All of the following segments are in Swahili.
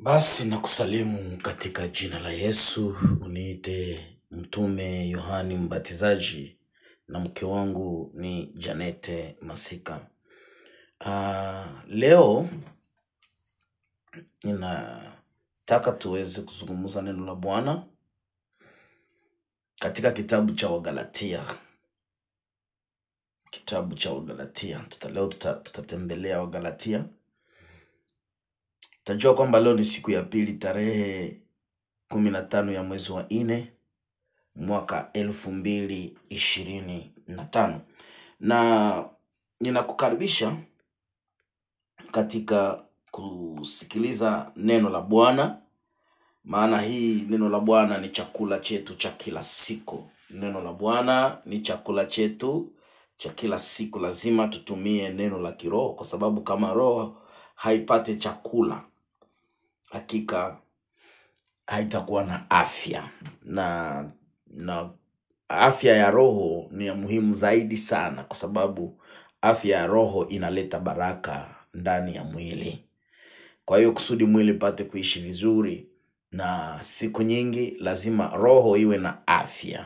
Basi na kusalimu katika jina la Yesu. Uniite mtume Yohani Mbatizaji na mke wangu ni Janete Masika. Leo ninataka tuweze kuzungumza neno la Bwana katika kitabu cha Wagalatia. Kitabu cha Wagalatia. Leo tutatembelea Wagalatia. Tajua kwamba leo ni siku ya pili, tarehe 15 ya mwezi wa 4 mwaka 2025. Na ninakukaribisha katika kusikiliza neno la Bwana, maana hii neno la Bwana ni chakula chetu cha kila siku. Neno la Bwana ni chakula chetu cha kila siku. Lazima tutumie neno la kiroho, kwa sababu kama roho haipate chakula, hakika haitakuwa na afya. Na afya ya roho ni ya muhimu zaidi sana, kwa sababu afya ya roho inaleta baraka ndani ya mwili. Kwa hiyo kusudi mwili pate kuishi vizuri na siku nyingi, lazima roho iwe na afya.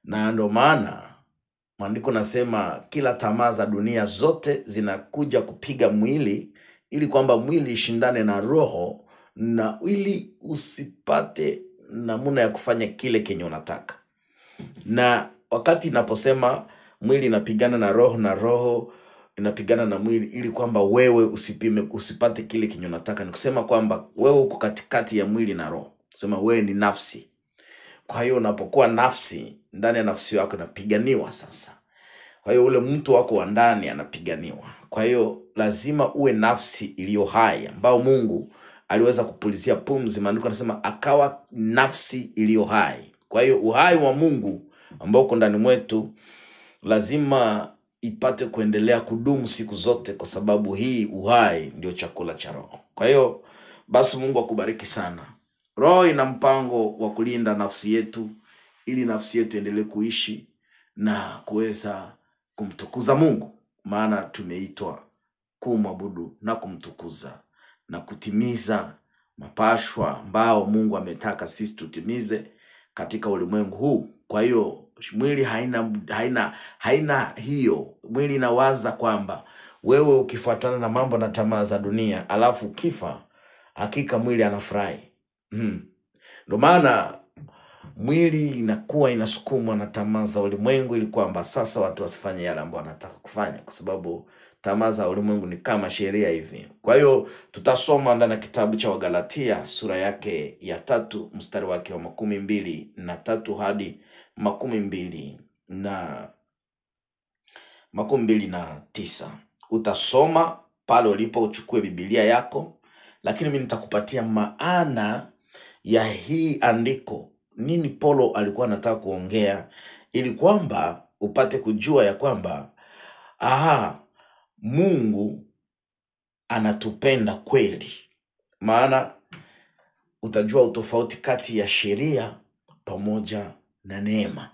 Na ndio maana maandiko nasema kila tamaa za dunia zote zinakuja kupiga mwili, ili kwamba mwili ishindane na roho, na ili usipate namna ya kufanya kile kenye unataka. Na wakati inaposema mwili inapigana na roho na roho inapigana na mwili, ili kwamba wewe usipate kile kenye unataka, ni kusema kwamba wewe uko katikati ya mwili na roho. Sema wewe ni nafsi. Kwa hiyo unapokuwa nafsi, ndani ya nafsi yako inapiganiwa sasa. Kwa hiyo ule mtu wako wa ndani anapiganiwa. Kwa hiyo lazima uwe nafsi iliyo hai, ambao Mungu aliweza kupulizia pumzi. Maandiko yanasema akawa nafsi iliyo hai. Kwa hiyo uhai wa Mungu ambao uko ndani mwetu lazima ipate kuendelea kudumu siku zote, kwa sababu hii uhai ndio chakula cha roho. Kwa hiyo basi Mungu akubariki sana. Roho ina mpango wa kulinda nafsi yetu, ili nafsi yetu endelee kuishi na kuweza kumtukuza Mungu, maana tumeitwa kumwabudu na kumtukuza na kutimiza mapashwa ambao Mungu ametaka sisi tutimize katika ulimwengu huu. Kwa hiyo mwili haina hiyo. Mwili inawaza kwamba wewe ukifuatana na mambo na tamaa za dunia alafu kifa, hakika mwili anafurahi. Ndio maana mwili inakuwa inasukumwa na tamaa za ulimwengu, ili kwamba sasa watu wasifanye yale ambayo wanataka kufanya, kwa sababu tamaa za ulimwengu ni kama sheria hivi. Kwa hiyo tutasoma ndani ya kitabu cha Wagalatia sura yake ya 3 mstari wake wa 23 hadi 29. Utasoma pale ulipo, uchukue Biblia yako, lakini mimi nitakupatia maana ya hii andiko. Nini Paulo alikuwa anataka kuongea, ili kwamba upate kujua ya kwamba Mungu anatupenda kweli. Maana utajua utofauti kati ya sheria pamoja na neema.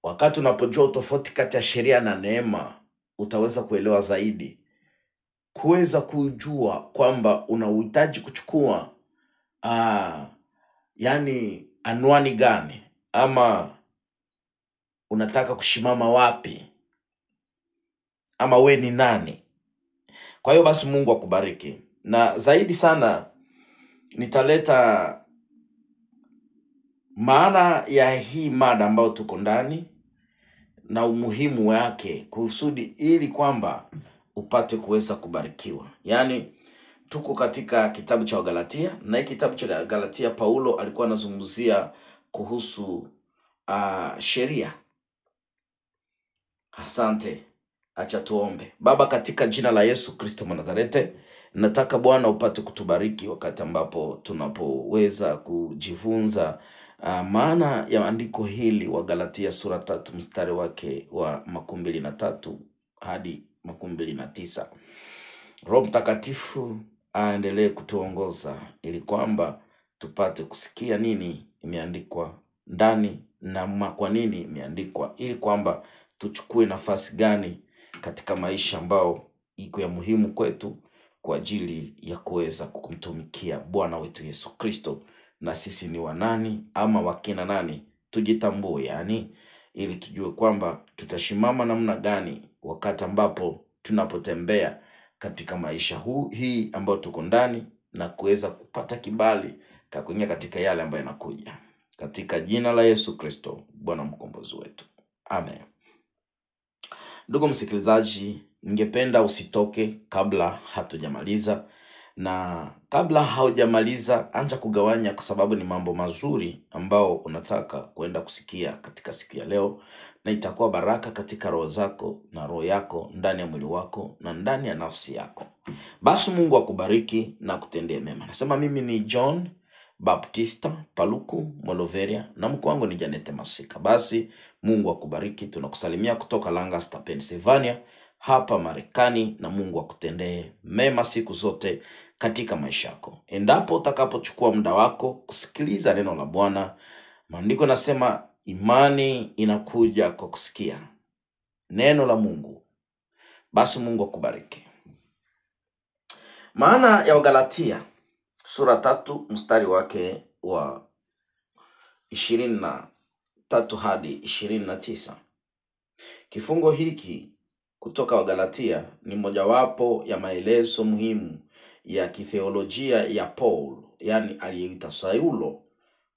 Wakati unapojua utofauti kati ya sheria na neema, utaweza kuelewa zaidi, kuweza kujua kwamba unahitaji kuchukua yani anwani gani, ama unataka kushimama wapi, ama we ni nani. Kwa hiyo basi Mungu akubariki. Na zaidi sana nitaleta maana ya hii mada ambayo tuko ndani na umuhimu wake, kusudi ili kwamba upate kuweza kubarikiwa. Yani tuko katika kitabu cha Wagalatia, na hii kitabu cha Galatia Paulo alikuwa anazungumzia kuhusu sheria. Asante. Acha tuombe. Baba, katika jina la Yesu Kristo wa Nazareti, nataka Bwana upate kutubariki wakati ambapo tunapoweza kujifunza maana ya andiko hili, Wagalatia sura 3 mstari wake wa 23 hadi 29. Roho Mtakatifu aendelee kutuongoza, ili kwamba tupate kusikia nini imeandikwa ndani na kwa nini imeandikwa, ili kwamba tuchukue nafasi gani katika maisha ambao iko ya muhimu kwetu kwa ajili ya kuweza kumtumikia Bwana wetu Yesu Kristo. Na sisi ni wanani ama wakina nani? Tujitambue, yani ili tujue kwamba tutashimama namna gani wakati ambapo tunapotembea katika maisha hii ambayo tuko ndani, na kuweza kupata kibali kuingia katika yale ambayo yanakuja, katika jina la Yesu Kristo Bwana mkombozi wetu. Amen. Ndugu msikilizaji, ningependa usitoke kabla hatujamaliza, na kabla haujamaliza anza kugawanya, kwa sababu ni mambo mazuri ambao unataka kwenda kusikia katika siku ya leo, na itakuwa baraka katika roho zako na roho yako, ndani ya mwili wako na ndani ya nafsi yako. Basi Mungu akubariki na kutendea mema. Nasema mimi ni John Baptista Paluku Moloveria, na mkuu wangu ni Janete Masika. Basi Mungu akubariki. Tunakusalimia kutoka Lancaster, Pennsylvania hapa Marekani, na Mungu akutendee mema siku zote katika maisha yako. Endapo utakapochukua muda wako kusikiliza neno la Bwana, maandiko nasema imani inakuja kwa kusikia neno la Mungu. Basi Mungu akubariki. Maana ya Wagalatia sura 3 mstari wake wa 23 hadi 29. Kifungo hiki kutoka Wagalatia ni mojawapo ya maelezo muhimu ya kitheolojia ya Paul, yani aliyeitwa Saulo,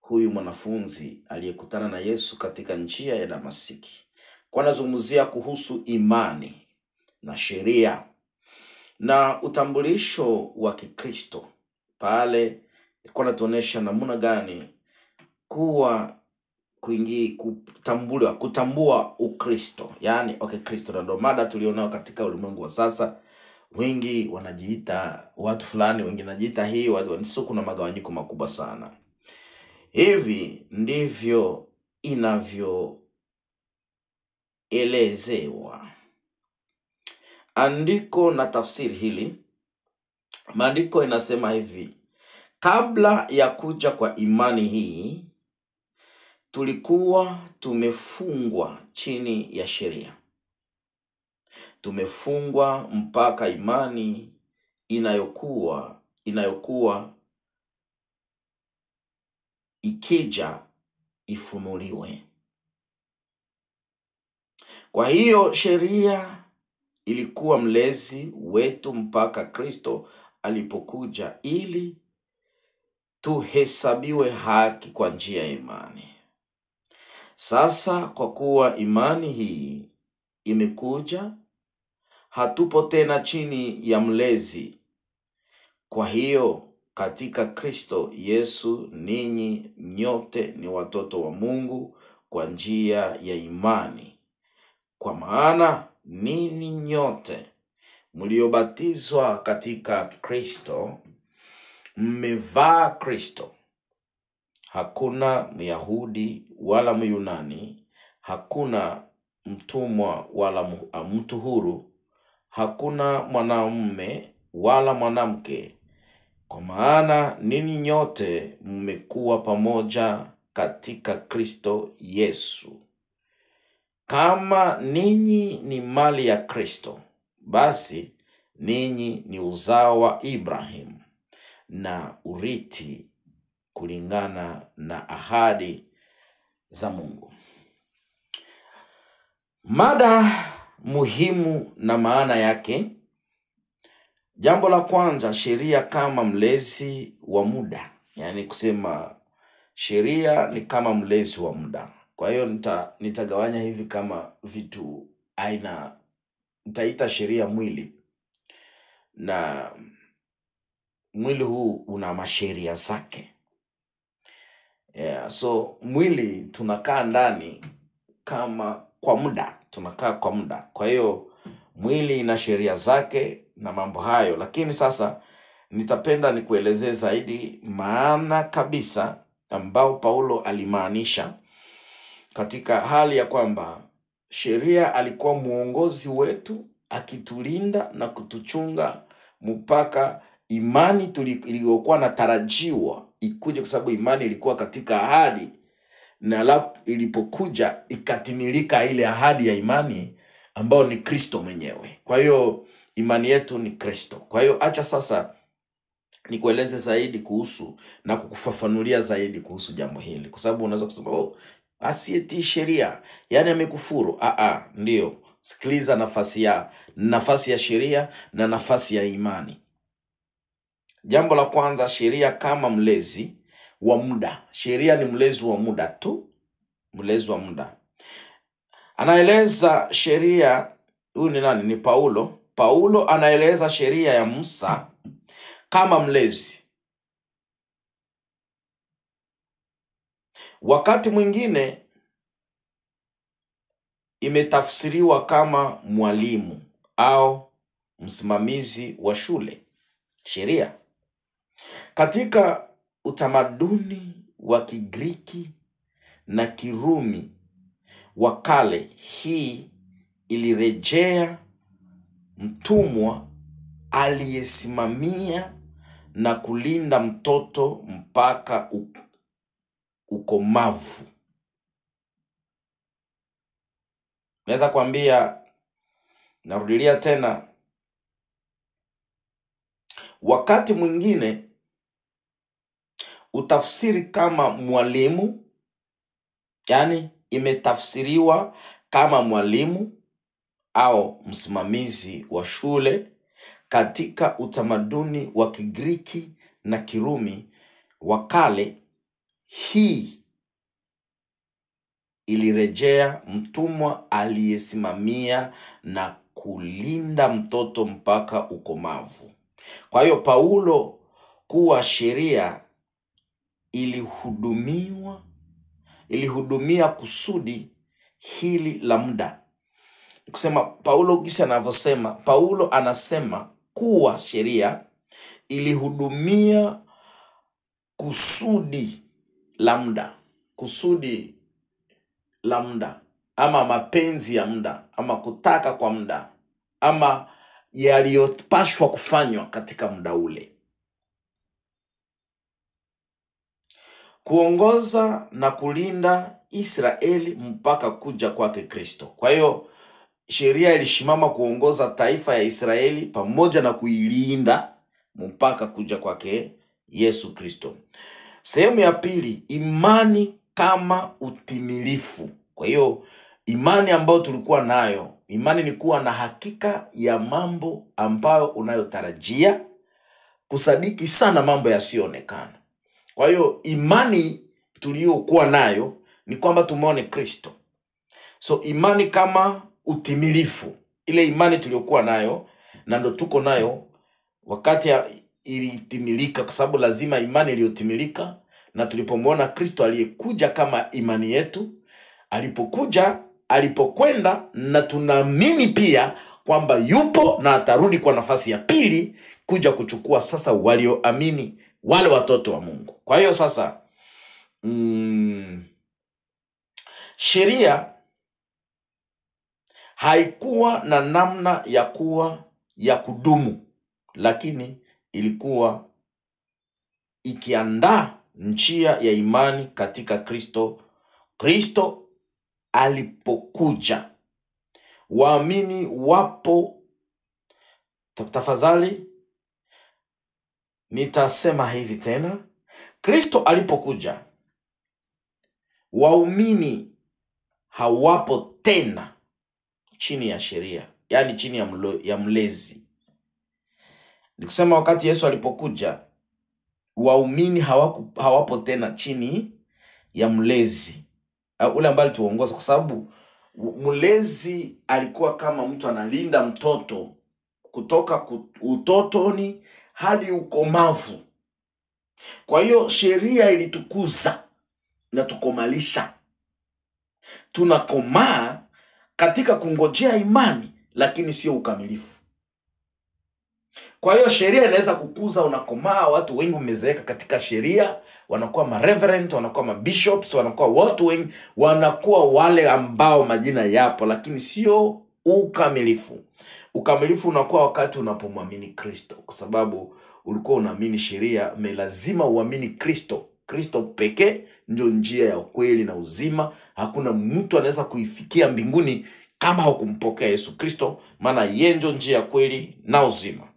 huyu mwanafunzi aliyekutana na Yesu katika njia ya Damasiki. Kwa nazungumzia kuhusu imani na sheria na utambulisho wa Kikristo. Pale ilikuwa inatuonesha namna gani kutambua Ukristo, yani Kristo. Ndio mada tulionao katika ulimwengu wa sasa. Wengi wanajiita watu fulani, wengine wanajiita hii, watu kuna magawanyiko makubwa sana. Hivi ndivyo inavyoelezewa andiko na tafsiri hili. Maandiko inasema hivi: kabla ya kuja kwa imani hii tulikuwa tumefungwa chini ya sheria. Tumefungwa mpaka imani inayokuwa ikija ifunuliwe. Kwa hiyo sheria ilikuwa mlezi wetu mpaka Kristo alipokuja ili tuhesabiwe haki kwa njia ya imani. Sasa kwa kuwa imani hii imekuja, hatupo tena chini ya mlezi. Kwa hiyo katika Kristo Yesu ninyi nyote ni watoto wa Mungu kwa njia ya imani. Kwa maana ninyi nyote mliobatizwa katika Kristo mmevaa Kristo. Hakuna Myahudi wala Myunani, hakuna mtumwa wala mtu huru, hakuna mwanamume wala mwanamke, kwa maana ninyi nyote mmekuwa pamoja katika Kristo Yesu. Kama ninyi ni mali ya Kristo, basi ninyi ni uzao wa Ibrahim na urithi kulingana na ahadi za Mungu. Mada muhimu na maana yake. Jambo la kwanza, sheria kama mlezi wa muda. Yani kusema sheria ni kama mlezi wa muda. Kwa hiyo nitagawanya hivi kama vitu aina, nitaita sheria mwili. Na mwili huu una masheria zake. So mwili tunakaa ndani kama kwa muda, tunakaa kwa muda. Kwa hiyo mwili ina sheria zake na mambo hayo. Lakini sasa nitapenda nikuelezee zaidi maana kabisa ambao Paulo alimaanisha katika hali ya kwamba sheria alikuwa muongozi wetu, akitulinda na kutuchunga mpaka imani iliyokuwa natarajiwa ikuje, kwa sababu imani ilikuwa katika ahadi, na ilipokuja ikatimilika ile ahadi ya imani ambao ni Kristo mwenyewe. Kwa hiyo imani yetu ni Kristo. Kwa hiyo acha sasa nikueleze zaidi kuhusu na kukufafanulia zaidi kuhusu jambo hili, kwa sababu unaweza kusema asiyetii sheria yani amekufuru. Ndio. Sikiliza nafasi ya sheria na nafasi ya imani. Jambo la kwanza, sheria kama mlezi wa muda. Sheria ni mlezi wa muda tu, mlezi wa muda. Anaeleza sheria, huyu ni nani? Ni Paulo. Paulo anaeleza sheria ya Musa kama mlezi. Wakati mwingine imetafsiriwa kama mwalimu au msimamizi wa shule. Sheria katika utamaduni wa Kigiriki na Kirumi wa kale, hii ilirejea mtumwa aliyesimamia na kulinda mtoto mpaka ukomavu. Naweza kuambia, narudilia tena, wakati mwingine utafsiri kama mwalimu, yani imetafsiriwa kama mwalimu au msimamizi wa shule katika utamaduni wa Kigiriki na Kirumi wa kale. Hii ilirejea mtumwa aliyesimamia na kulinda mtoto mpaka ukomavu. Kwa hiyo Paulo kuwa sheria ilihudumia kusudi hili la muda. Kusema Paulo kisa anavyosema, Paulo anasema kuwa sheria ilihudumia kusudi la muda. Kusudi la muda, ama mapenzi ya muda, ama kutaka kwa muda, ama yaliyopashwa kufanywa katika muda ule. Kuongoza na kulinda Israeli mpaka kuja kwake Kristo. Kwa hiyo sheria ilishimama kuongoza taifa ya Israeli pamoja na kuilinda mpaka kuja kwake Yesu Kristo. Sehemu ya pili, imani kama utimilifu. Kwa hiyo imani ambayo tulikuwa nayo, imani ni kuwa na hakika ya mambo ambayo unayotarajia, kusadiki sana mambo yasiyoonekana. Kwa hiyo imani tuliyokuwa nayo ni kwamba tumeone Kristo. So imani kama utimilifu, ile imani tuliyokuwa nayo na ndo tuko nayo wakati ilitimilika, kwa sababu lazima imani iliyotimilika. Na tulipomwona Kristo aliyekuja kama imani yetu, alipokuja, alipokwenda, na tunaamini pia kwamba yupo na atarudi kwa nafasi ya pili kuja kuchukua sasa walioamini, wale watoto wa Mungu. Kwa hiyo sasa sheria haikuwa na namna ya kudumu, lakini ilikuwa ikiandaa njia ya imani katika Kristo. Kristo alipokuja, waamini wapo. Tafadhali nitasema hivi tena, Kristo alipokuja, waumini hawapo tena chini ya sheria, yani chini ya mlezi. Nikusema wakati Yesu alipokuja, waumini hawapo tena chini ya mlezi ule ambaye tuongoza, kwa sababu mlezi alikuwa kama mtu analinda mtoto kutoka utotoni hadi ukomavu. Kwa hiyo sheria ilitukuza na tukomalisha. Tunakomaa katika kungojea imani, lakini sio ukamilifu. Kwa hiyo sheria inaweza kukuza, unakomaa. Watu wengi wamezeeka katika sheria, wanakuwa ma-reverend, wanakuwa ma-bishops, wanakuwa watu wengi, wanakuwa wale ambao majina yapo, lakini sio ukamilifu. Ukamilifu unakuwa wakati unapomwamini Kristo, kwa sababu ulikuwa unaamini sheria, lazima uamini Kristo. Kristo pekee ndio njia ya ukweli na uzima. Hakuna mtu anaweza kuifikia mbinguni kama hukumpokea Yesu Kristo, maana yeye ndio njia, kweli na uzima.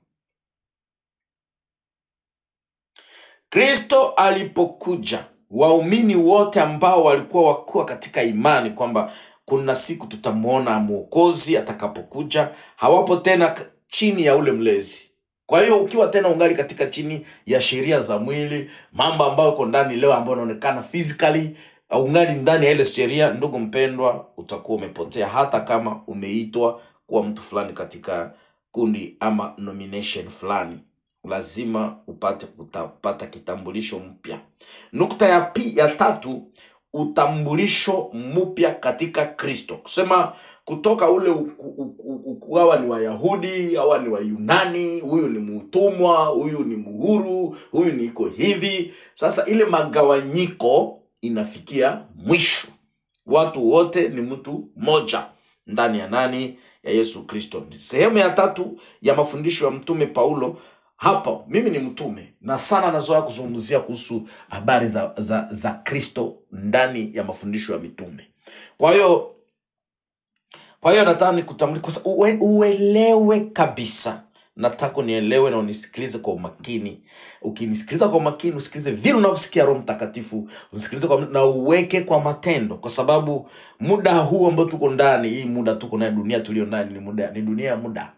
Kristo alipokuja, waumini wote ambao walikuwa katika imani kwamba kuna siku tutamuona Mwokozi atakapokuja, hawapo tena chini ya ule mlezi. Kwa hiyo ukiwa tena ungali katika chini ya sheria za mwili, mambo ambayo uko ndani leo ambayo yanaonekana physically, ungali ndani ya ile sheria, ndugu mpendwa, utakuwa umepotea, hata kama umeitwa kuwa mtu fulani katika kundi ama nomination fulani. Lazima utapata kitambulisho mpya. Nukta ya tatu, utambulisho mpya katika Kristo. Kusema kutoka ule hawa ni Wayahudi, hawa ni Wayunani, huyu ni mtumwa, huyu ni muhuru, huyu ni iko hivi. Sasa ile magawanyiko inafikia mwisho. Watu wote ni mtu moja ndani ya nani? Ya Yesu Kristo. Sehemu ya tatu ya mafundisho ya mtume Paulo. Hapo mimi ni mtume na sana nazoea kuzungumzia kuhusu habari za Kristo ndani ya mafundisho ya mitume. Kwa hiyo nataka nikutambulishe, uelewe kabisa. Nataka nielewe na unisikilize kwa umakini. Ukinisikiliza kwa umakini, usikilize vile unavyosikia Roho Mtakatifu, usikilize na uweke kwa matendo, kwa sababu muda huu ambao tuko ndani, hii muda tuko na dunia tulio ndani ni dunia ya muda.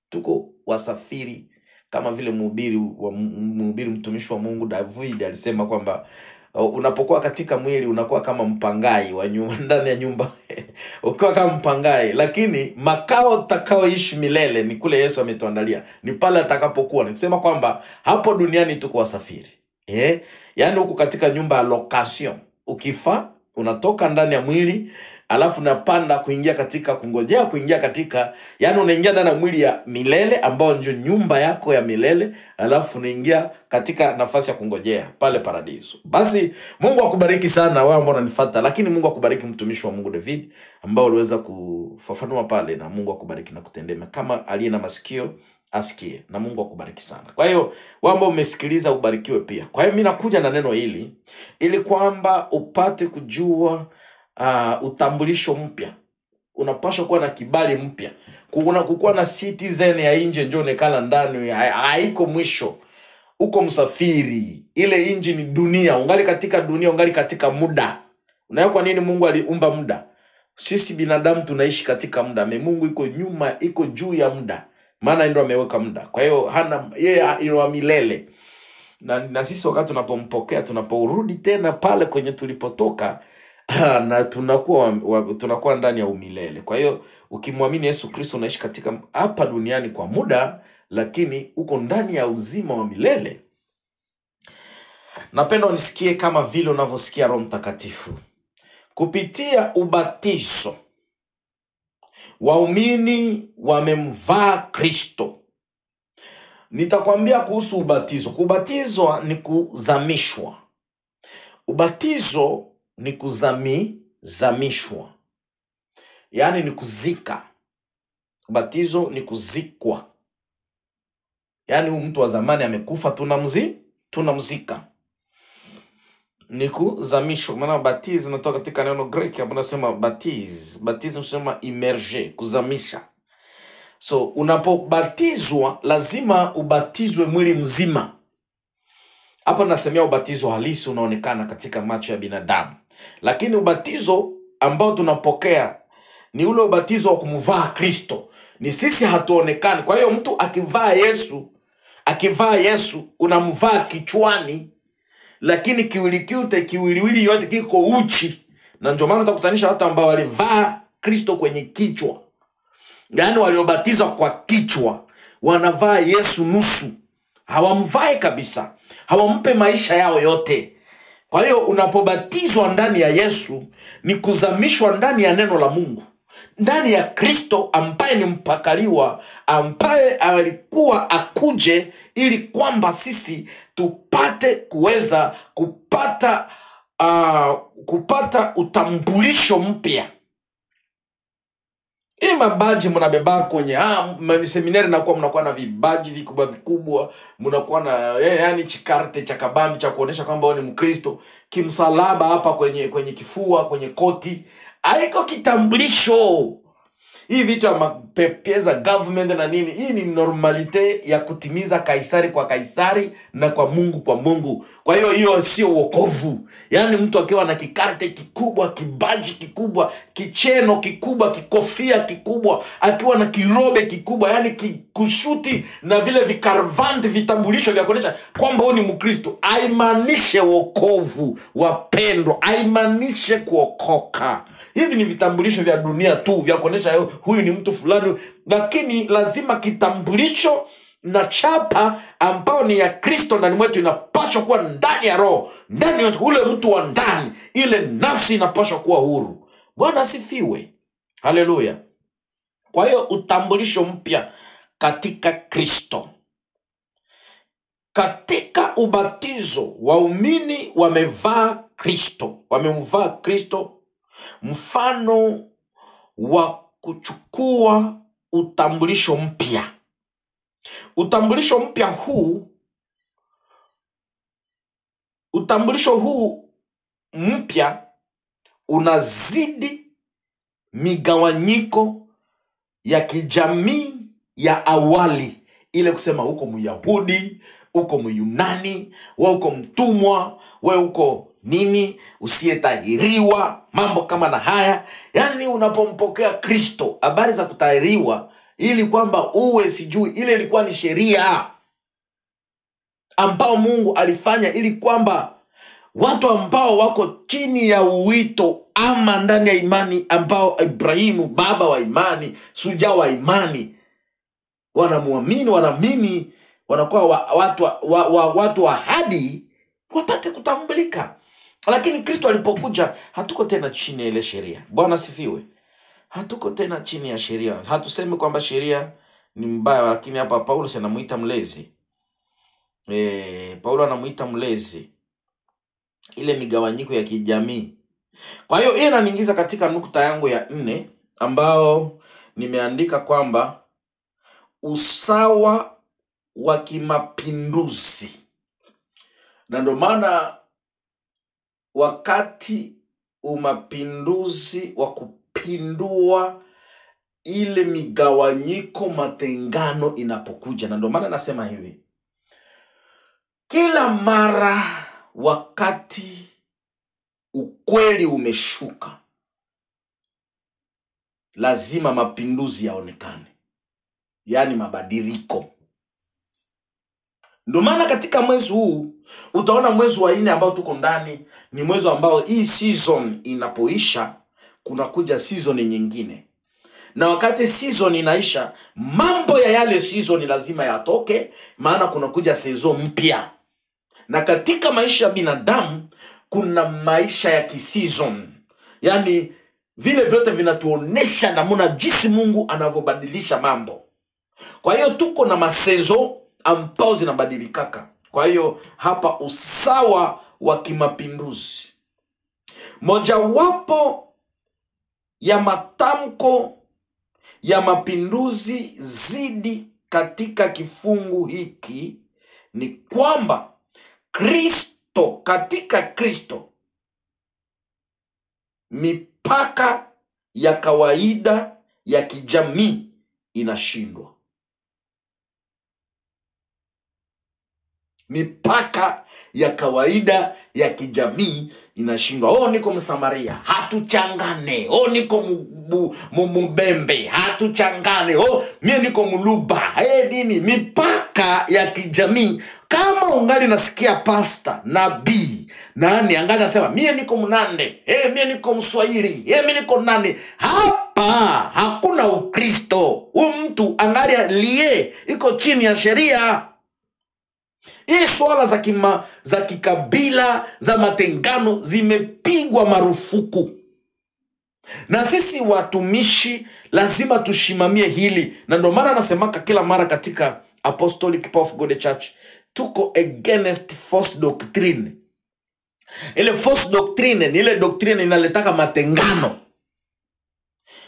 Tuko wasafiri, kama vile mhubiri mtumishi wa Mungu David alisema kwamba unapokuwa katika mwili unakuwa kama mpangai wa nyumba, ndani ya nyumba ukiwa kama mpangai, lakini makao utakaoishi milele ni kule Yesu ametuandalia, ni pale atakapokuwa. Nikisema kwamba hapo duniani tuko wasafiri, yaani huko katika nyumba ya location. Ukifa unatoka ndani ya mwili, alafu napanda kuingia katika kungojea kuingia katika, yani unaingia ndani ya mwili ya milele ambao ndio nyumba yako ya milele, alafu unaingia katika nafasi ya kungojea pale paradiso. Basi Mungu akubariki sana wewe ambao unanifuata, lakini Mungu akubariki mtumishi wa Mungu David ambao uliweza kufafanua pale, na Mungu akubariki na kutendema. Kama aliye na masikio asikie, na Mungu akubariki sana. Kwa hiyo wewe ambao umesikiliza ubarikiwe pia. Kwa hiyo mimi nakuja na neno hili ili kwamba upate kujua utambulisho mpya. Unapaswa kuwa na kibali mpya. Kukuwa na citizen ya nje ndio onekana ndani, haiko mwisho. Uko msafiri. Ile nje ni dunia. Ungali katika dunia, ungali katika muda. Unajua kwa nini Mungu aliumba muda? Sisi binadamu tunaishi katika muda. Mungu iko nyuma, iko juu ya muda. Maana ndio ameweka muda. Kwa hiyo yeye ni wa milele. Na sisi wakati tunapompokea, tunaporudi tena pale kwenye tulipotoka, na tunakuwa ndani ya umilele. Kwa hiyo ukimwamini Yesu Kristo unaishi katika hapa duniani kwa muda, lakini uko ndani ya uzima wa milele. Napenda unisikie kama vile unavyosikia Roho Mtakatifu. Kupitia ubatizo, waumini wamemvaa Kristo. Nitakwambia kuhusu ubatizo. Kubatizwa ni kuzamishwa. Ubatizo ni kuzamishwa, yaani ni kuzika. Ubatizo ni kuzikwa, yaani mtu wa zamani amekufa, tunamzika. Ni kuzamishwa. Maana batizo inatoka katika neno Greek ambapo nasema batizo unasema immerger, kuzamisha. So unapobatizwa lazima ubatizwe mwili mzima. Hapa nasemea ubatizo halisi unaonekana katika macho ya binadamu. Lakini ubatizo ambao tunapokea ni ule ubatizo wa kumvaa Kristo. Ni sisi hatuonekani. Kwa hiyo mtu akivaa Yesu unamvaa kichwani, lakini kiwiliwili yote kiko uchi. Na ndio maana utakutanisha watu ambao walivaa Kristo kwenye kichwa. Yaani waliobatizwa kwa kichwa, wanavaa Yesu nusu. Hawamvai kabisa. Hawampe maisha yao yote. Kwa hiyo unapobatizwa ndani ya Yesu ni kuzamishwa ndani ya neno la Mungu, ndani ya Kristo ambaye ni mpakaliwa, ambaye alikuwa akuje ili kwamba sisi tupate kuweza kupata utambulisho mpya. Hii mabaji mnabeba kwenye seminari, mnakuwa na vibaji vikubwa, mnakuwa na yani chikarte cha kabambi cha kuonesha kwamba wewe ni Mkristo, kimsalaba hapa kwenye kifua, kwenye koti. Haiko kitambulisho. Hii vitu ya mapepeza government na nini, hii ni normalite ya kutimiza Kaisari kwa Kaisari na kwa Mungu. Kwa hiyo sio wokovu. Yani mtu akiwa na kikarte kikubwa, kibaji kikubwa, kicheno kikubwa, kikofia kikubwa, akiwa na kirobe kikubwa, yani kushuti na vile vikarvanti vitambulisho vya kuonyesha kwamba huyu ni Mkristo, haimaanishe wokovu, wapendwa, haimaanishe kuokoka. Hivi ni vitambulisho vya dunia tu vya kuonyesha huyu ni mtu fulani, lakini lazima kitambulisho na chapa ambao ni ya Kristo ndani mwetu inapaswa kuwa ndani ya roho, ndani ya ule mtu wa ndani, ile nafsi inapaswa kuwa huru. Bwana asifiwe. Haleluya. Kwa hiyo utambulisho mpya katika Kristo. Katika ubatizo waumini wamevaa Kristo, wamemvaa Kristo, mfano wa kuchukua utambulisho mpya. Utambulisho huu mpya unazidi migawanyiko ya kijamii ya awali, ile kusema uko Myahudi, uko Myunani, wewe uko mtumwa, wewe uko nini, usiyetahiriwa, mambo kama na haya. Yani unapompokea Kristo, habari za kutahiriwa ili kwamba uwe sijui, ile ilikuwa ni sheria ambao Mungu alifanya ili kwamba watu ambao wako chini ya uwito ama ndani ya imani, ambao Ibrahimu baba wa imani, suja wa imani, wanamuamini, wanaamini, wanakuwa watu wa ahadi, wapate kutambulika. Lakini Kristo alipokuja, hatuko tena chini ya ile sheria. Bwana sifiwe. Hatuko tena chini ya sheria. Hatusemi kwamba sheria ni mbaya, lakini hapa Paulo anamuita mlezi. Paulo anamuita mlezi ile migawanyiko ya kijamii. Kwa hiyo hii inaniingiza katika nukta yangu ya 4 ambao nimeandika kwamba usawa wa kimapinduzi. Na ndio maana wakati umapinduzi wa kupindua ile migawanyiko, matengano inapokuja, na ndio maana nasema hivi, kila mara wakati ukweli umeshuka, lazima mapinduzi yaonekane, yani mabadiliko. Ndio maana katika mwezi huu utaona mwezi wa 4 ambao tuko ndani ni mwezi ambao hii season inapoisha kuna kuja season nyingine. Na wakati season inaisha, mambo ya yale season lazima yatoke, maana kuna kuja season mpya. Na katika maisha ya binadamu kuna maisha ya kiseason. Yani vile vyote vinatuonesha namna jinsi Mungu anavyobadilisha mambo. Kwa hiyo tuko na masezo ambao zinabadilikaka. Kwa hiyo hapa usawa wa kimapinduzi. Mojawapo ya matamko ya mapinduzi zidi katika kifungu hiki ni kwamba Kristo, katika Kristo, mipaka ya kawaida ya kijamii inashindwa. Mipaka ya kawaida ya kijamii inashindwa. Niko Msamaria, hatuchangane. Niko Mbembe, hatuchangane. Mimi niko Mluba. Nini? Mipaka ya kijamii. Kama ungali nasikia pasta, nabii, nani angali nasema mimi niko Mnande, mimi niko Mswahili, mimi niko nani, hapa hakuna Ukristo. Mtu angali lie iko chini ya sheria. Hii swala za kikabila, za matengano zimepigwa marufuku. Na sisi watumishi lazima tushimamie hili. Na ndio maana nasemaka kila mara katika Apostolic Power of God Church, tuko against false doctrine. Ile false doctrine ni ile doctrine inaletaka matengano.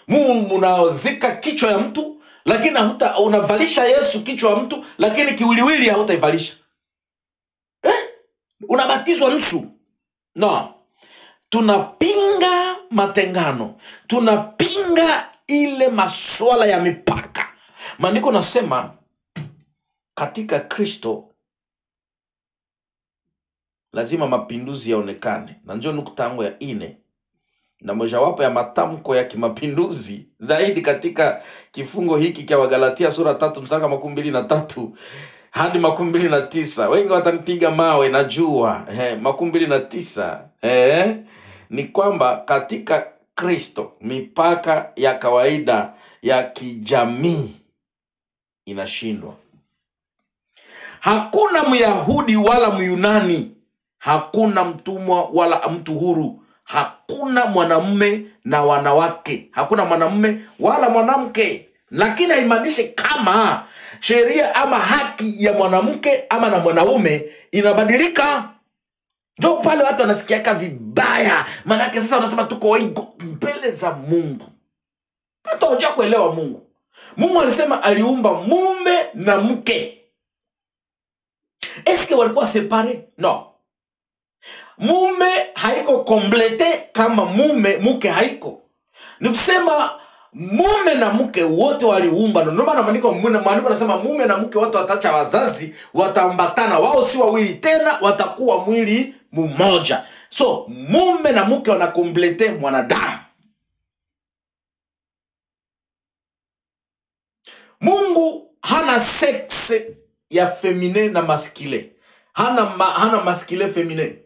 Mungu unaozika kichwa ya mtu, lakini unavalisha Yesu kichwa ya mtu, lakini kiwiliwili hautaivalisha. Unabatizwa nusu. No. Tunapinga matengano. Tunapinga ile masuala ya mipaka. Maandiko nasema katika Kristo lazima mapinduzi yaonekane. Na njoo nukta yangu ya 4. Na mojawapo ya matamko ya kimapinduzi zaidi katika kifungo hiki kwa Wagalatia sura 3 mstari 23 hadi 29. Wengi watanipiga mawe najua. 29. Ni kwamba katika Kristo mipaka ya kawaida ya kijamii inashindwa. Hakuna Myahudi wala Myunani, hakuna mtumwa wala mtu huru, hakuna mwanamume na wanawake, hakuna mwanamume wala mwanamke. Lakini haimaanishi kama sheria ama haki ya mwanamke ama na mwanaume inabadilika. Ndio pale watu wanasikiaka vibaya. Maana sasa wanasema tuko mbele za Mungu. Hata unajua kuelewa Mungu. Mungu alisema aliumba mume na mke. Eske walikuwa separe? No. Mume haiko komplete kama mke haiko. Ni kusema mume na mke wote waliumba. Ndio maana maandiko nasema mume na mke wote wataacha wazazi, wataambatana, wao si wawili tena, watakuwa mwili mmoja. So mume na mke wanakomplete mwanadamu. Mungu hana sex ya femine na maskile. Hana maskile femine.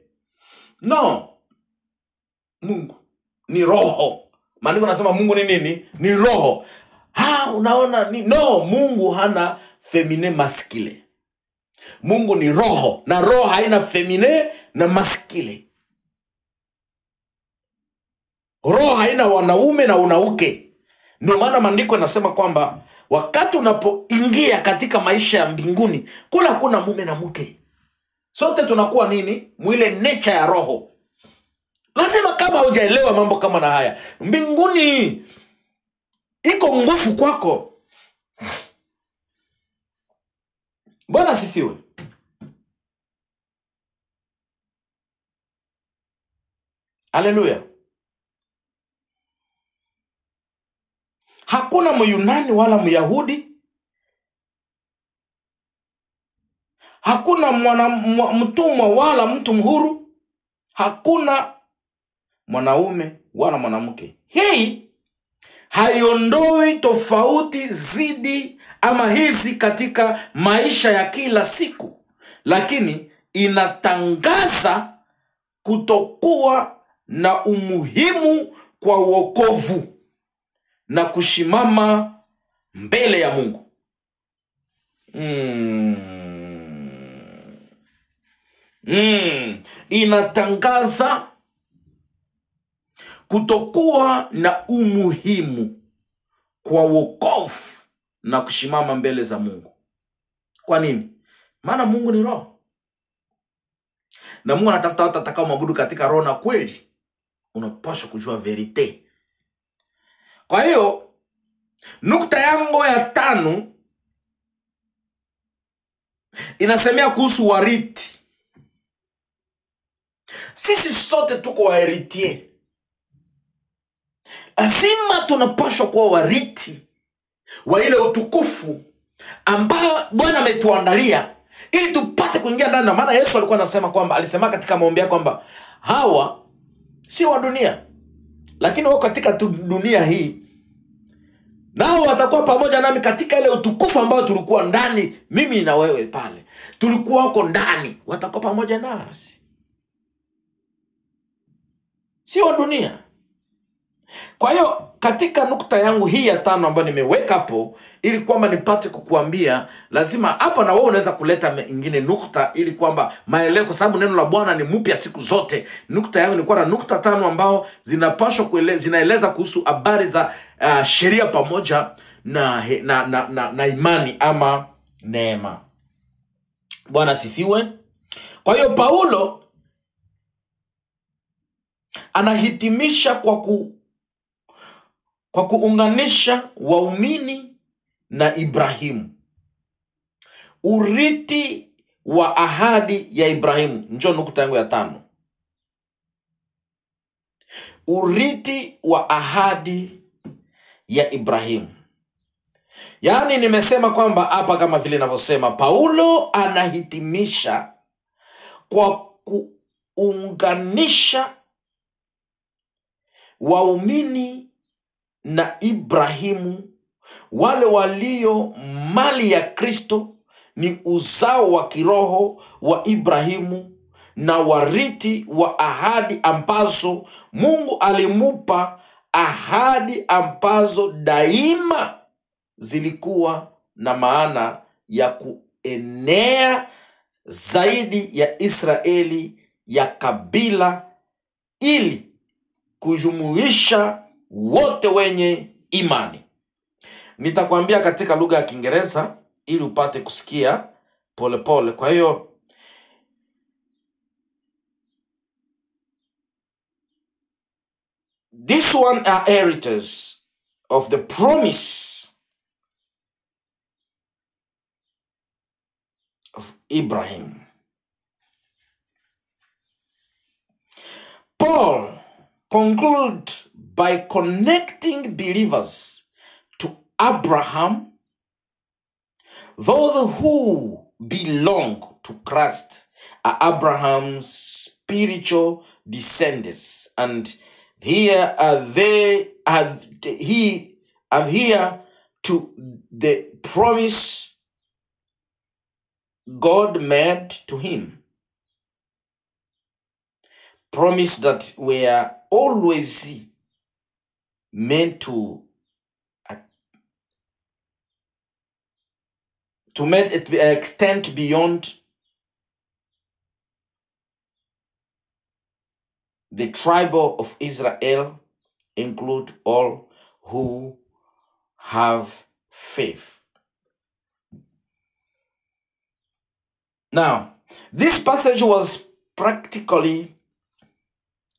No. Mungu ni roho. Maandiko nasema Mungu ni nini? Ni roho. Unaona ni no, Mungu hana femine maskile. Mungu ni roho, na roho haina femine na maskile. Roho haina wanaume na wanawake. Ndio maana maandiko yanasema kwamba wakati unapoingia katika maisha ya mbinguni, kuna mume na mke. Sote tunakuwa nini? Mwile nature ya roho. Lazima kama hujaelewa mambo kama na haya, mbinguni iko nguvu kwako. Bwana sifiwe. Haleluya. Hakuna Myunani wala Myahudi. Hakuna mtumwa wala mtu mhuru. Hakuna mwanaume wala mwanamke. Hii haiondoi tofauti zidi ama hizi katika maisha ya kila siku, lakini inatangaza kutokuwa na umuhimu kwa wokovu na kushimama mbele ya Mungu. Inatangaza kutokuwa na umuhimu kwa wokovu na kushimama mbele za Mungu. Kwa nini? Maana Mungu ni roho. Na Mungu anatafuta watu atakao maabudu katika roho na kweli. Unapaswa kujua verite. Kwa hiyo nukta yangu ya 5 inasemea kuhusu wariti. Sisi sote tuko waheritier. Lazima tunapaswa kuwa wariti wa ile utukufu ambao Bwana ametuandalia ili tupate kuingia ndani. Na maana Yesu alikuwa anasema kwamba, alisema katika maombi yake kwamba hawa si wa dunia, lakini wao katika dunia hii, nao watakuwa pamoja nami katika ile utukufu ambao tulikuwa ndani, mimi na wewe pale. Tulikuwa huko ndani, watakuwa pamoja nasi. Si wa dunia. Kwa hiyo katika nukta yangu hii ya 5 ambayo nimeweka hapo, ili kwamba nipate kukuambia, lazima hapa na wewe unaweza kuleta nyingine nukta ili kwamba maelezo, kwa sababu neno la Bwana ni mpya siku zote. Nukta yangu ni kwa na nukta 5 ambao zinapaswa zinaeleza kuhusu habari za sheria pamoja na imani ama neema. Bwana sifiwe. Kwa hiyo Paulo anahitimisha kwa kuunganisha waumini na Ibrahimu, urithi wa ahadi ya Ibrahimu. Njoo nukta yangu ya 5. Urithi wa ahadi ya Ibrahimu. Yaani nimesema kwamba hapa kama vile ninavyosema, Paulo anahitimisha kwa kuunganisha waumini na Ibrahimu, wale walio mali ya Kristo, ni uzao wa kiroho wa Ibrahimu na warithi wa ahadi ambazo Mungu alimupa, ahadi ambazo daima zilikuwa na maana ya kuenea zaidi ya Israeli ya kabila, ili kujumuisha wote wenye imani. Nitakwambia katika lugha ya Kiingereza ili upate kusikia pole pole. Kwa hiyo this one are heirs of the promise of Abraham. Paul concludes by connecting believers to Abraham, those who belong to Christ are Abraham's spiritual descendants, and here adhere to the promise God made to him. Promise that were always meant to make it extend beyond the tribe of Israel, include all who have faith. Now, this passage was practically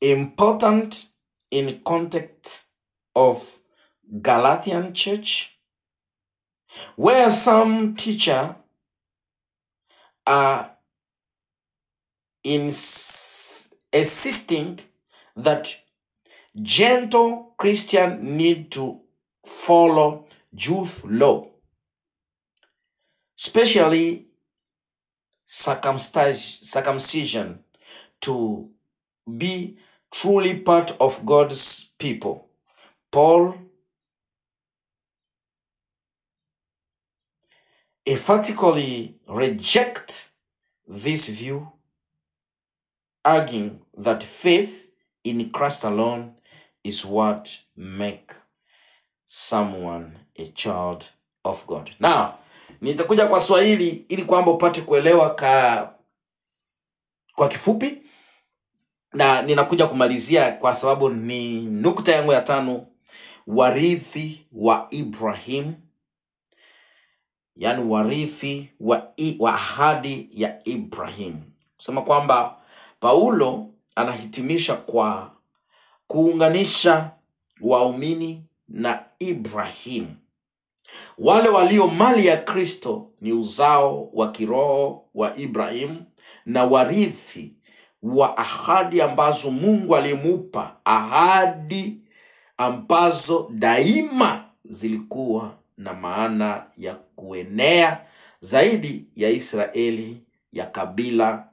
important in context of Galatian church, where some teachers are insisting that gentle Christians need to follow Jewish law, especially circumcision, to be truly part of God's people. Paul emphatically rejects this view, arguing that faith in Christ alone is what makes someone a child of God. Now, nitakuja kwa Swahili ili kwamba upate kuelewa kwa kifupi, na ninakuja kumalizia kwa sababu ni nukta yangu ya 5, warithi wa Ibrahim, yani warithi wa ahadi ya Ibrahim. Kusema kwamba Paulo anahitimisha kwa kuunganisha waumini na Ibrahim, wale walio mali ya Kristo ni uzao wa kiroho wa Ibrahim na warithi wa ahadi ambazo Mungu alimupa, ahadi ambazo daima zilikuwa na maana ya kuenea zaidi ya Israeli ya kabila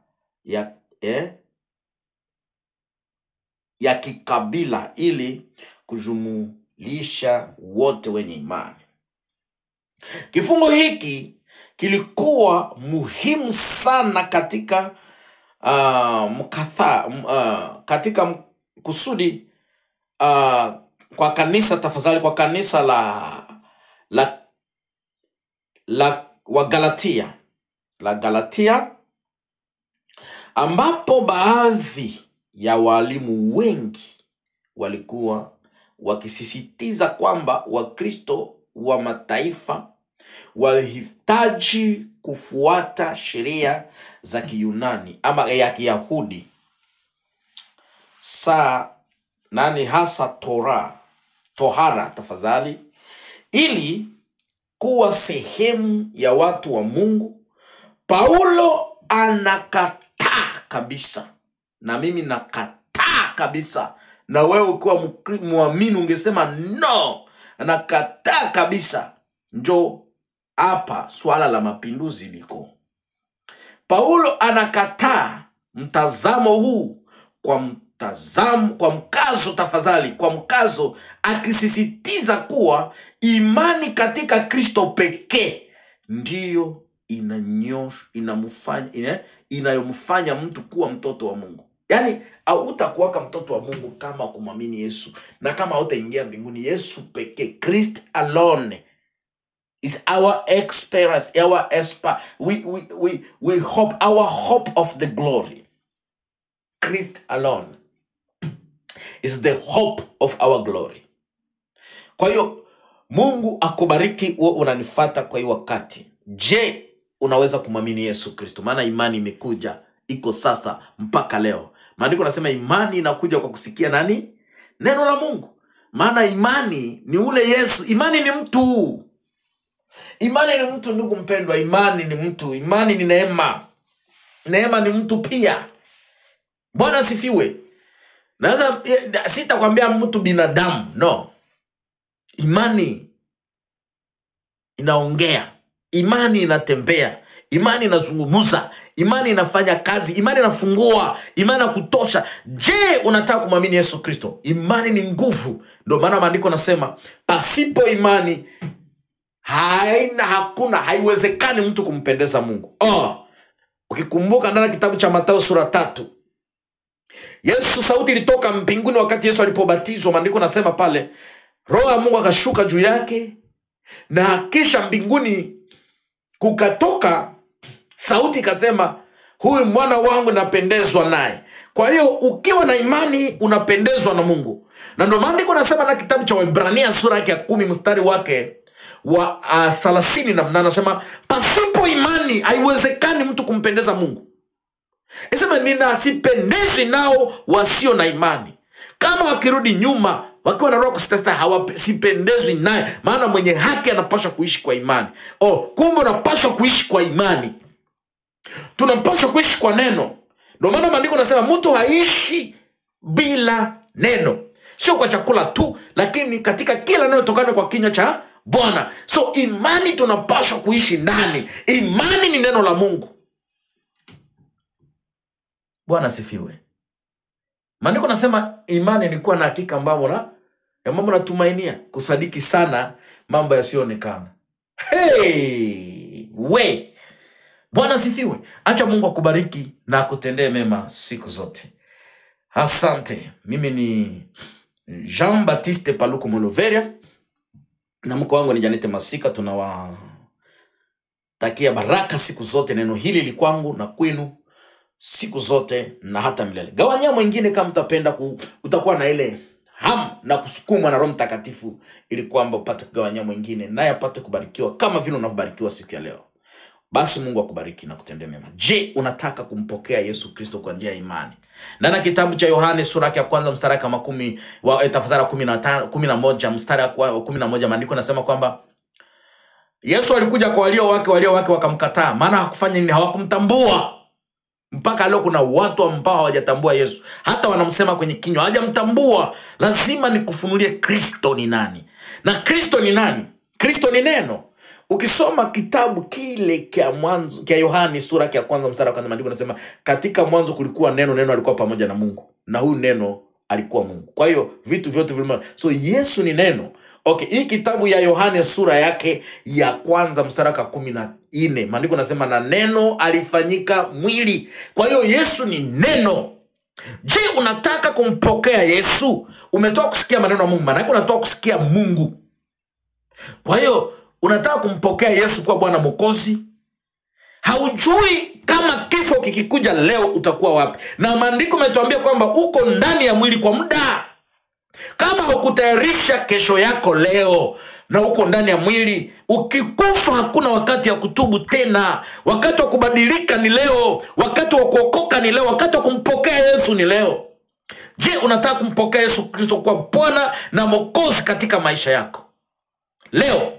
ya kikabila, ili kujumulisha wote wenye imani. Kifungo hiki kilikuwa muhimu sana katika katika kusudi kwa kanisa, tafadhali, kwa kanisa la Galatia, ambapo baadhi ya walimu wengi walikuwa wakisisitiza kwamba Wakristo wa mataifa walihitaji kufuata sheria za Kiyunani ama ya Kiyahudi, hasa tohara tafadhali, ili kuwa sehemu ya watu wa Mungu. Paulo anakataa kabisa, na mimi nakataa kabisa, na wewe ukiwa muamini ungesema no, anakataa kabisa. Njo hapa swala la mapinduzi liko. Paulo anakataa mtazamo huu kwa mkazo, tafadhali, kwa mkazo, akisisitiza kuwa imani katika Kristo pekee ndiyo inayomfanya mtu kuwa mtoto wa Mungu. Yani hautakuwa mtoto wa Mungu kama kumwamini Yesu, na kama hautaingia mbinguni. Yesu pekee, Christ alone is our experience, we hope, our hope of the glory. Christ alone is the hope of our glory. Kwa hiyo Mungu akubariki wewe unanifuata kwa hiyo wakati. Je, unaweza kumwamini Yesu Kristo? Maana imani imekuja, iko sasa mpaka leo. Maandiko nasema imani inakuja kwa kusikia nani? Neno la Mungu. Maana imani ni ule Yesu. Imani ni mtu. Imani ni mtu, ndugu mpendwa. Imani ni mtu. Imani ni neema. Neema ni mtu pia. Bwana sifiwe. Naweza sitakwambia mtu binadamu, no. Imani inaongea, imani inatembea, imani inazungumza, imani inafanya kazi, imani inafungua, imani inakutosha. Je, unataka kumwamini Yesu Kristo? Imani ni nguvu. Ndio maana maandiko nasema pasipo imani haiwezekani mtu kumpendeza Mungu. Ukikumbuka ndani kitabu cha Mathayo sura 3, Yesu, sauti ilitoka mbinguni wakati Yesu alipobatizwa. Maandiko nasema pale Roho ya Mungu akashuka juu yake, na kisha mbinguni kukatoka sauti ikasema, huyu mwana wangu napendezwa naye. Kwa hiyo ukiwa na imani unapendezwa na Mungu. Na ndio maandiko nasema na kitabu cha Waebrania sura yake ya 10 mstari wake wa 30 na anasema pasipo imani haiwezekani mtu kumpendeza Mungu. Isema ninasipendezi nao wasio na imani. Kama wakirudi nyuma wakiwa na roho kusitasta, hawasipendezwi naye. Maana mwenye haki anapaswa kuishi kwa imani. Kumbe unapaswa kuishi kwa imani. Tunapaswa kuishi kwa neno. Ndio maana maandiko nasema mtu haishi bila neno. Sio kwa chakula tu, lakini katika kila neno tokana kwa kinywa cha Bwana. So imani tunapaswa kuishi ndani. Imani ni neno la Mungu. Bwana sifiwe. Maandiko nasema imani ni kuwa na hakika mambo natumainia, kusadiki sana mambo yasioonekana. Bwana sifiwe. Acha Mungu akubariki na akutendee mema siku zote. Asante. Mimi ni Jean Baptiste Paluku Moloveria na mko wangu ni Janete Masika. Tunawatakia baraka siku zote. Neno hili li kwangu na kwenu siku zote na hata milele. Gawanya mwingine kama utapenda, utakuwa na ile hamu na kusukumwa na Roho Mtakatifu ili kwamba upate kugawanya mwingine naye apate kubarikiwa kama vile unavyobarikiwa siku ya leo. Basi Mungu akubariki na kutendea mema. Je, unataka kumpokea Yesu Kristo kwa njia ya imani? Ndani kitabu cha Yohane sura ya kwanza mstari wa 10 wa tafadhali 11 mstari wa 11 maandiko nasema kwamba Yesu alikuja kwa walio wake wakamkataa. Maana hakufanya nini? Hawakumtambua. Mpaka leo kuna watu ambao hawajatambua Yesu. Hata wanamsema kwenye kinywa, hawajamtambua. Lazima nikufunulie Kristo ni nani. Na Kristo ni nani? Kristo ni neno. Ukisoma kitabu kile kia mwanzo, kia Yohane sura ya kwanza mstari wa kwanza maandiko nasema katika mwanzo kulikuwa neno, neno alikuwa pamoja na Mungu. Na huyu neno alikuwa Mungu. Kwa hiyo vitu vyote vilikuwa. So Yesu ni neno. Hii kitabu ya Yohane sura yake ya kwanza mstari wa 14 maandiko nasema na neno alifanyika mwili. Kwa hiyo Yesu ni neno. Je, unataka kumpokea Yesu? Umetoka kusikia maneno ya Mungu, maana yake unatoka kusikia Mungu. Kwa hiyo unataka kumpokea Yesu kwa Bwana Mwokozi. Haujui kama kifo kikikuja leo utakuwa wapi. Na maandiko umetuambia kwamba uko ndani ya mwili kwa muda. Kama hukutayarisha kesho yako leo na uko ndani ya mwili, ukikufa hakuna wakati ya kutubu tena. Wakati wa kubadilika ni leo. Wakati wa kuokoka ni leo. Wakati wa kumpokea Yesu ni leo. Je, unataka kumpokea Yesu Kristo kwa Bwana na Mwokozi katika maisha yako leo?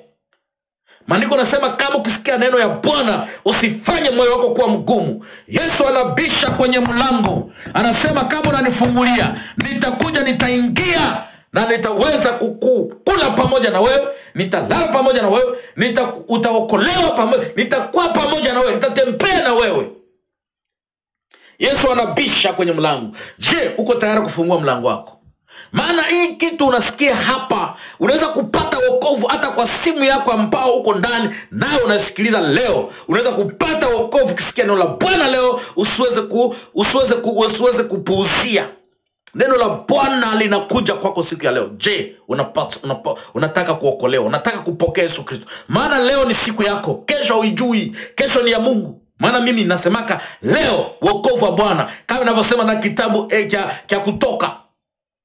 Maandiko nasema kama ukisikia neno ya Bwana usifanye moyo wako kuwa mgumu. Yesu anabisha kwenye mlango. Anasema kama unanifungulia, nitakuja, nitaingia na nitaweza kukula pamoja na wewe, nitalala pamoja na wewe, utaokolewa pamoja, nitakuwa pamoja na wewe, nitatembea na wewe. Yesu anabisha kwenye mlango. Je, uko tayari kufungua mlango wako? Maana hii kitu unasikia hapa, unaweza kupata wokovu hata kwa simu yako ambao uko ndani nayo unasikiliza leo. Unaweza kupata wokovu kisikia neno la Bwana leo, usiweze kupuuzia. Neno la Bwana linakuja kwako siku ya leo. Je, unataka kuokolewa? Unataka kupokea Yesu Kristo? Maana leo ni siku yako, kesho huijui, kesho ni ya Mungu. Maana mimi nasemaka leo wokovu wa Bwana, kama ninavyosema na kitabu cha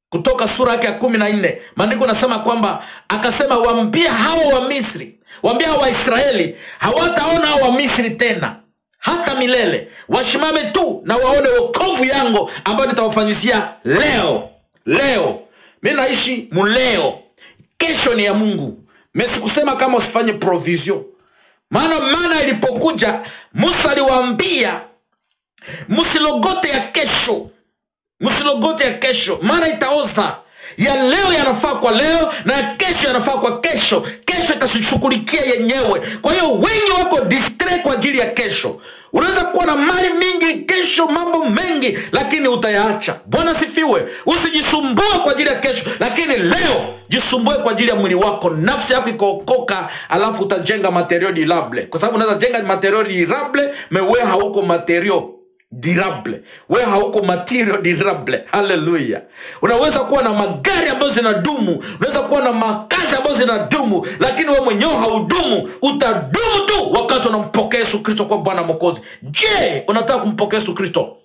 Kutoka sura yake ya 14. Maandiko nasema kwamba akasema, waambie hao wa Misri, waambie hao wa Israeli, hawataona hao wa Misri tena hata milele. Washimame tu na waone wokovu yangu ambao nitawafanyisia leo. Leo mimi naishi muleo, kesho ni ya Mungu. Mimi sikusema kama usifanye provision. Maana ilipokuja Musa aliwaambia, msilogote ya kesho. Msilogote ya kesho, maana itaoza. Ya leo yanafaa kwa leo, na kesho yanafaa kwa kesho. Kesho itashughulikia yenyewe. Kwa hiyo wengi wako distract kwa ajili ya kesho. Unaweza kuwa na mali mingi kesho, mambo mengi, lakini utayaacha. Bwana sifiwe. Usijisumbue kwa ajili ya kesho, lakini leo jisumbue kwa ajili ya mwili wako. Nafsi yako ikookoka, alafu utajenga material durable. Kwa sababu unaweza jenga material durable, mewe hauko material durable. Wewe hauko material durable. Hallelujah. Unaweza kuwa na magari ambazo zinadumu, unaweza kuwa na makazi ambazo zinadumu, lakini wewe mwenyewe haudumu. Utadumu tu wakati unampokea Yesu Kristo kwa Bwana Mwokozi. Je, unataka kumpokea Yesu Kristo?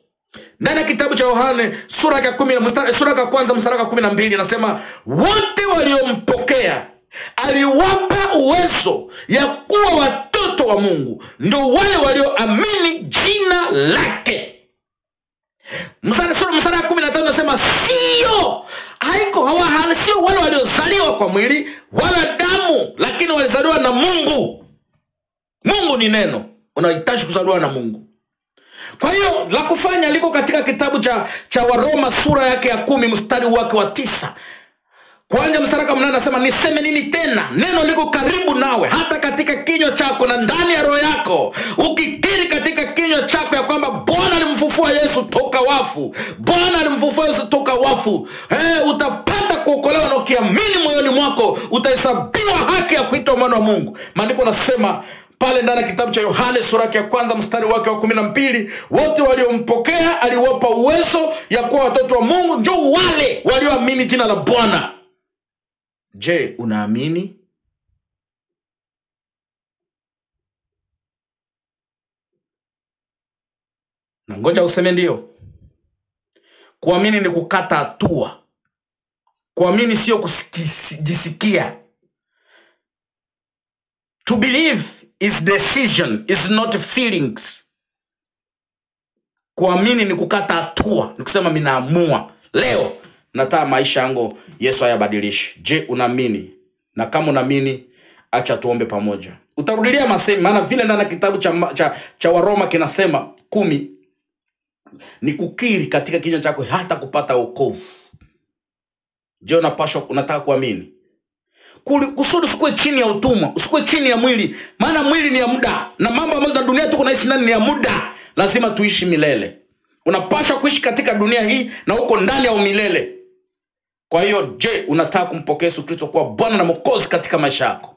Ndani ya kitabu cha Yohane sura ya 10 sura ya kwanza mstari wa 12 inasema, wote waliompokea aliwapa uwezo ya kuwa watoto wa Mungu, ndio wale walioamini jina lake. Mstari wa 15 nasema, sio wale waliozaliwa kwa mwili wala damu, lakini walizaliwa na Mungu. Mungu ni neno. Unahitaji kuzaliwa na Mungu. Kwa hiyo la kufanya liko katika kitabu cha Waroma sura yake ya 10 mstari wake wa 9. Kwanza mstari wa 8 anasema, niseme nini tena? Neno liko karibu nawe, hata katika kinywa chako na ndani ya roho yako. Ukikiri katika kinywa chako ya kwamba Bwana alimfufua Yesu toka wafu, Bwana alimfufua Yesu toka wafu, utapata kuokolewa, na ukiamini moyoni mwako utahesabiwa haki ya kuitwa mwana wa Mungu. Maandiko nasema pale ndani ya kitabu cha Yohane sura ya kwanza mstari wake wa 12, wote waliompokea aliwapa uwezo ya kuwa watoto wa Mungu, ndio wale walioamini jina la Bwana. Je, unaamini? Na ngoja useme ndio. Kuamini ni kukata hatua. Kuamini sio kujisikia. To believe is decision, is not feelings. Kuamini ni kukata hatua, ni kusema mimi naamua leo nataka maisha yangu Yesu ayabadilishe. Je, unaamini? Na kama unaamini, acha tuombe pamoja. Utarudilia masemi, maana vile ndani kitabu cha Waroma kinasema 10 ni kukiri katika kinywa chako hata kupata wokovu. Je, unataka kuamini? Kusudi usikue chini ya utumwa, usikue chini ya mwili. Maana mwili ni ya muda, na mambo ambayo na dunia tuko naishi ndani ni ya muda. Lazima tuishi milele. Unapaswa kuishi katika dunia hii na uko ndani ya umilele. Kwa hiyo je, unataka kumpokea Yesu Kristo kuwa Bwana na Mwokozi katika maisha yako?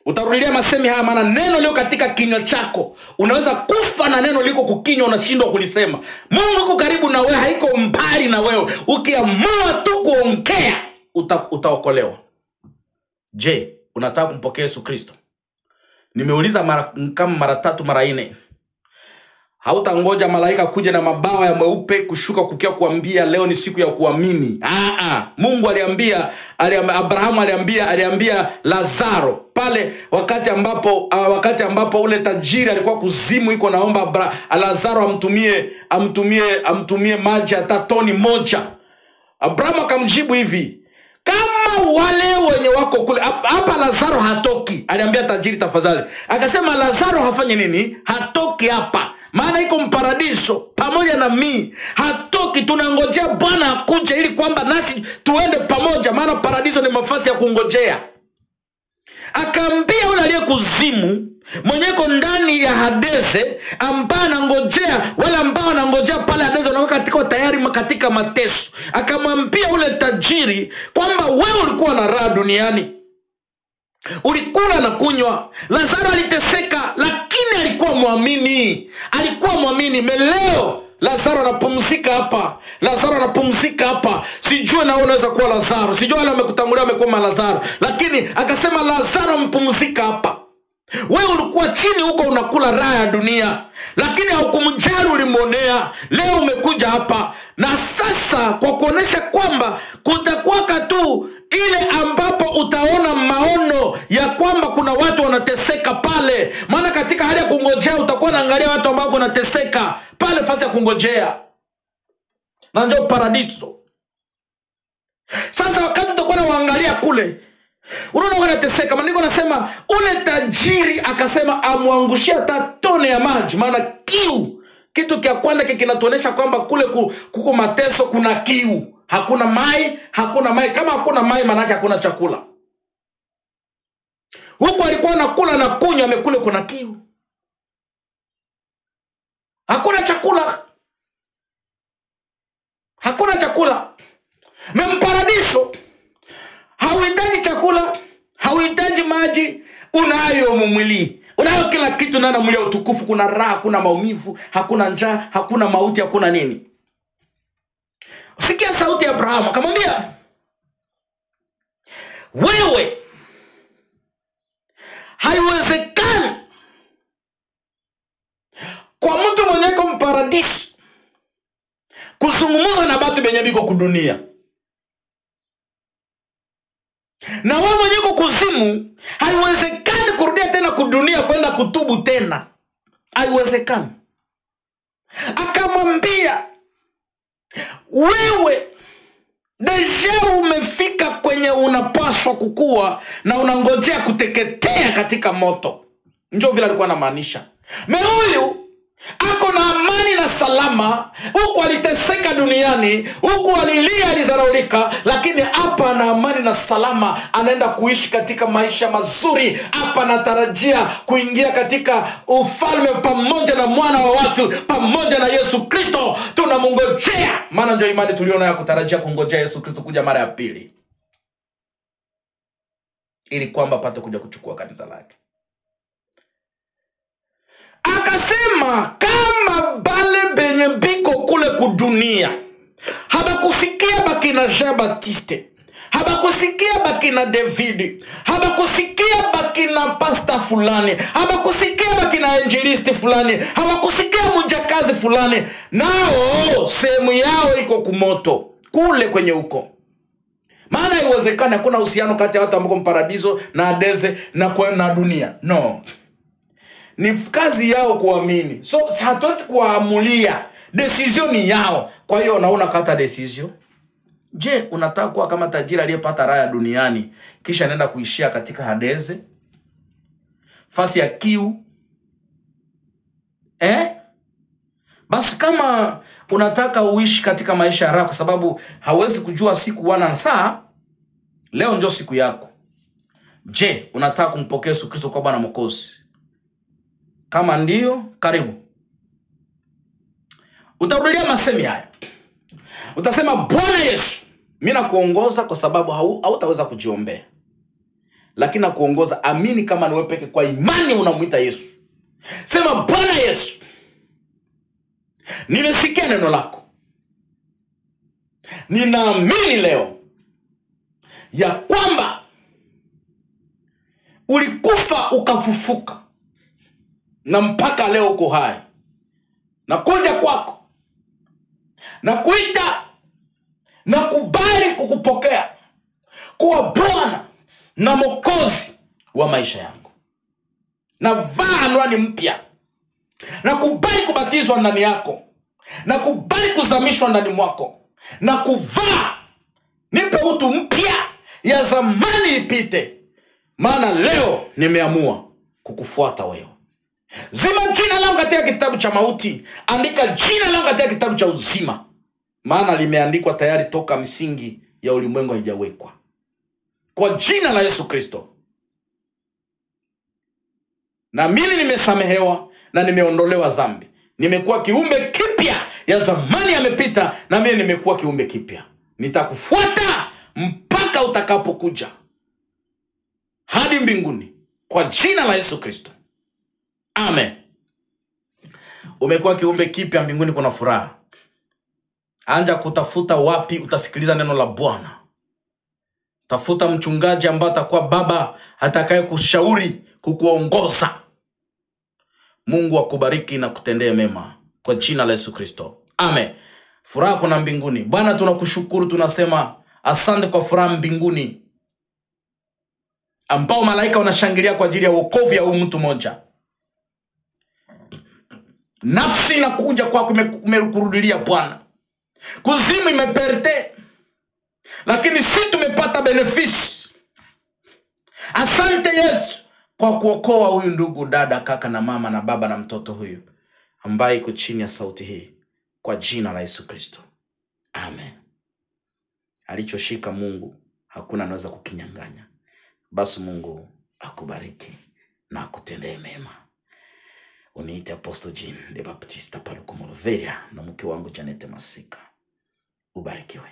Utarudia masemi haya, maana neno liko katika kinywa chako. Unaweza kufa na neno liko kukinywa, unashindwa kulisema. Mungu yuko karibu na wewe, haiko mbali na wewe. Ukiamua tu kuongea, utaokolewa. Je, unataka kumpokea Yesu Kristo? Nimeuliza mara 3 mara 4. Hautangoja malaika kuja na mabawa ya mweupe kushuka kukia kuambia leo ni siku ya kuamini. Mungu Abrahamu aliambia Lazaro pale wakati ambapo ule tajiri alikuwa kuzimu, iko naomba Lazaro amtumie maji hata toni 1. Abrahamu akamjibu hivi, kama wale wenye wako kule hapa Lazaro hatoki. Aliambia tajiri tafadhali. Akasema Lazaro hafanye nini? Hatoki hapa. maana iko mparadiso pamoja na mimi. Hatoki, tunangojea Bwana akuje ili kwamba nasi tuende pamoja, maana paradiso ni nafasi ya kungojea. Akaambia yule aliyekuzimu, mwenye yuko ndani ya Hadese, ambaye anangojea, wala ambao anangojea pale Hadese wanakuwa katika tayari katika mateso. Akamwambia ule tajiri kwamba wewe ulikuwa na raha duniani, ulikula na kunywa. Lazaro aliteseka, lakini alikuwa muamini. Alikuwa muamini. Leo Lazaro anapumzika hapa. Lazaro anapumzika hapa. Sijui na unaweza kuwa Lazaro. Sijui wale wamekutangulia wamekuwa Lazaro. Lakini akasema Lazaro mpumzika hapa. Wewe ulikuwa chini huko unakula raha ya dunia, lakini haukumjali, ulimonea. Leo umekuja hapa. Na sasa kwa kuonesha kwamba kutakuwa tu ile ambapo utaona maono ya kwamba kuna watu wanateseka pale. Maana katika hali ya kungojea utakuwa unaangalia watu ambao wanateseka pale fasi ya kungojea. Na ndio paradiso. Sasa wakati utakuwa unaangalia kule, unaona wanateseka. Maandiko nasema ule tajiri akasema amwangushia tone ya maji, maana kiu. Kitu kia kwanza kinatuonesha kwamba kule kuko mateso, kuna kiu. Hakuna mai, hakuna mai. Kama hakuna mai maana yake hakuna chakula. Huko alikuwa anakula na kunywa, amekule kuna kiu. Hakuna chakula. Hakuna chakula. Memparadiso hauhitaji chakula, hauhitaji maji, unayo mwili. Unayo kila kitu na mwili wa utukufu, kuna raha, kuna maumivu, hakuna njaa, hakuna mauti, hakuna nini. Sikia sauti ya Abrahamu, akamwambia, wewe haiwezekani kwa mtu mwenye kwa mparadiso kuzungumza na watu benye biko kudunia. Na wewe mwenye kwa kuzimu haiwezekani kurudia tena kudunia kwenda kutubu tena. Haiwezekani. Akamwambia, wewe deja umefika kwenye unapaswa kukua na unangojea kuteketea katika moto. Njoo vile alikuwa anamaanisha. Huyu ako na amani na salama. Huku aliteseka duniani, huku alilia, alizaraulika, lakini hapa na amani na salama, anaenda kuishi katika maisha mazuri. Hapa anatarajia kuingia katika ufalme pamoja na mwana wa watu, pamoja na Yesu Kristo. Tunamngojea, maana ndio imani tuliona ya kutarajia kungojea Yesu Kristo kuja mara ya pili, ili kwamba pate kuja kuchukua kanisa lake. Akasema kama bale benye biko kule kudunia habakusikia bakina Jean Baptiste, habakusikia bakina David, habakusikia bakina pasta fulani, habakusikia bakina evangelist fulani, habakusikia mjakazi fulani, nao sehemu yao iko kumoto kule kwenye huko. Maana haiwezekani, hakuna uhusiano kati ya watu ambao mparadiso na Hadese na dunia. No. Ni kazi yao kuamini. So hatuwezi kuamulia, decision ni yao. Kwa hiyo unaona kata decision. Je, unataka kuwa kama tajiri aliyepata raha duniani kisha anaenda kuishia katika Hadese? Fasi ya kiu. Basi kama unataka uishi katika maisha ya raha, kwa sababu hawezi kujua siku wala na saa, leo ndio siku yako. Je, unataka kumpokea Yesu Kristo kwa Bwana Mwokozi? Kama ndio, karibu. Utarudia masemi haya. Utasema, Bwana Yesu, mimi nakuongoza kwa sababu hautaweza kujiombea. Lakini nakuongoza, amini kama niwe peke kwa imani unamuita Yesu. Sema, Bwana Yesu, nimesikia neno lako. Ninaamini leo ya kwamba ulikufa ukafufuka, na mpaka leo uko hai. Na kuja kwako, na kuita, na kubali kukupokea kuwa Bwana na Mwokozi wa maisha yangu. Na vaa anwani mpya, na kubali kubatizwa ndani yako, na kubali kuzamishwa ndani mwako, na kuvaa, nipe utu mpya, ya zamani ipite. Maana leo nimeamua kukufuata wewe. Zima jina langu katika kitabu cha mauti, andika jina langu katika kitabu cha uzima, maana limeandikwa tayari toka misingi ya ulimwengu haijawekwa. Kwa jina la Yesu Kristo. Na mimi nimesamehewa na nimeondolewa dhambi. Nimekuwa kiumbe kipya, ya zamani yamepita na mimi nimekuwa kiumbe kipya. Nitakufuata mpaka utakapokuja hadi mbinguni, kwa jina la Yesu Kristo. Amen. Umekuwa kiumbe kipya, mbinguni kuna furaha. Anja kutafuta wapi utasikiliza neno la Bwana. Tafuta mchungaji ambaye atakuwa baba, atakaye kushauri, kukuongoza. Mungu akubariki na kutendea mema kwa jina la Yesu Kristo. Amen. Furaha kuna mbinguni. Bwana, tunakushukuru, tunasema asante kwa furaha mbinguni, ambao malaika wanashangilia kwa ajili ya wokovu ya huyu mtu mmoja. Nafsi inakuja kwako, umekurudilia Bwana. Kuzimu imeperte, lakini sisi tumepata benefisi. Asante Yesu kwa kuokoa huyu ndugu, dada, kaka na mama na baba na mtoto huyu ambaye iko chini ya sauti hii, kwa jina la Yesu Kristo. Amen. Alichoshika Mungu hakuna anaweza kukinyang'anya. Basi Mungu akubariki na akutendee mema. Uniite Apostle Jean de Baptista Paluku Moloveria na mke wangu Janete Masika. Ubarikiwe.